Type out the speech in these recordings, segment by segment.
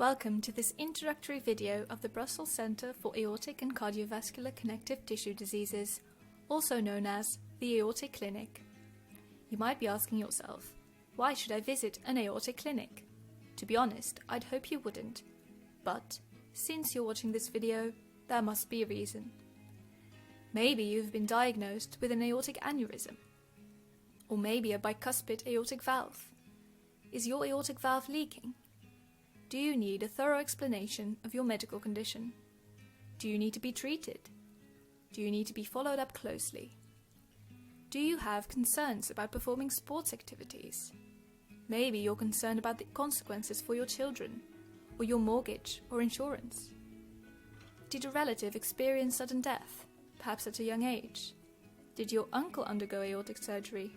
Welcome to this introductory video of the Brussels Centre for Aortic and Cardiovascular Connective Tissue Diseases, also known as the Aortic Clinic. You might be asking yourself, why should I visit an aortic clinic? To be honest, I'd hope you wouldn't. But, since you're watching this video, there must be a reason. Maybe you've been diagnosed with an aortic aneurysm. Or maybe a bicuspid aortic valve. Is your aortic valve leaking? Do you need a thorough explanation of your medical condition? Do you need to be treated? Do you need to be followed up closely? Do you have concerns about performing sports activities? Maybe you're concerned about the consequences for your children, or your mortgage or insurance. Did a relative experience sudden death, perhaps at a young age? Did your uncle undergo aortic surgery?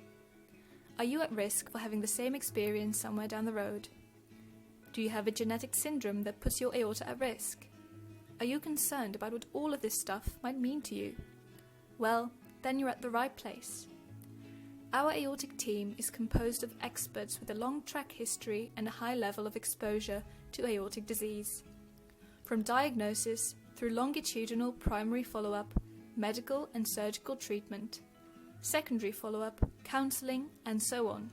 Are you at risk for having the same experience somewhere down the road? Do you have a genetic syndrome that puts your aorta at risk? Are you concerned about what all of this stuff might mean to you? Well, then you're at the right place. Our aortic team is composed of experts with a long track history and a high level of exposure to aortic disease. From diagnosis through longitudinal primary follow-up, medical and surgical treatment, secondary follow-up, counselling, and so on.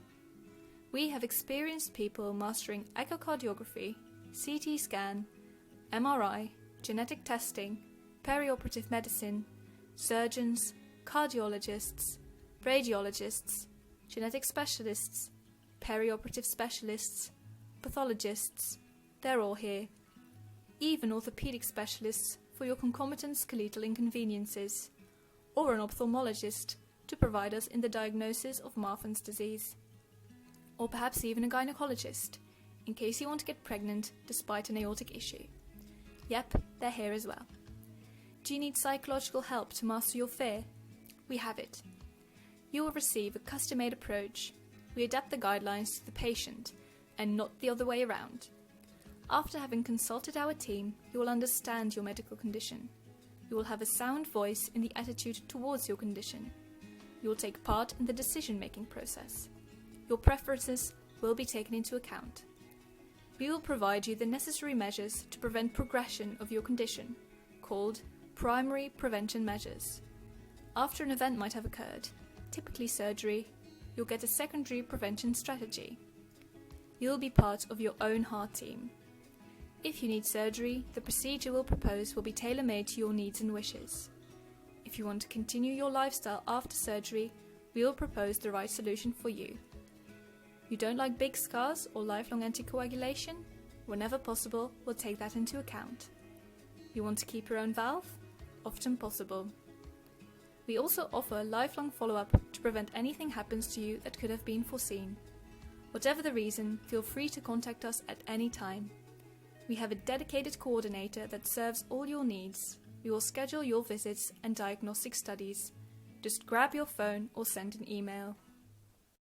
We have experienced people mastering echocardiography, CT scan, MRI, genetic testing, perioperative medicine, surgeons, cardiologists, radiologists, genetic specialists, perioperative specialists, pathologists. They're all here. Even orthopedic specialists for your concomitant skeletal inconveniences, or an ophthalmologist to provide us in the diagnosis of Marfan's disease. Or perhaps even a gynecologist, in case you want to get pregnant despite an aortic issue. Yep, they're here as well. Do you need psychological help to master your fear? We have it. You will receive a custom-made approach. We adapt the guidelines to the patient, and not the other way around. After having consulted our team, you will understand your medical condition. You will have a sound voice in the attitude towards your condition. You will take part in the decision-making process. Your preferences will be taken into account. We will provide you the necessary measures to prevent progression of your condition, called primary prevention measures. After an event might have occurred, typically surgery, you'll get a secondary prevention strategy. You'll be part of your own heart team. If you need surgery, the procedure we'll propose will be tailor-made to your needs and wishes. If you want to continue your lifestyle after surgery, we will propose the right solution for you. You don't like big scars or lifelong anticoagulation? Whenever possible, we'll take that into account. You want to keep your own valve? Often possible. We also offer lifelong follow-up to prevent anything happens to you that could have been foreseen. Whatever the reason, feel free to contact us at any time. We have a dedicated coordinator that serves all your needs. We will schedule your visits and diagnostic studies. Just grab your phone or send an email.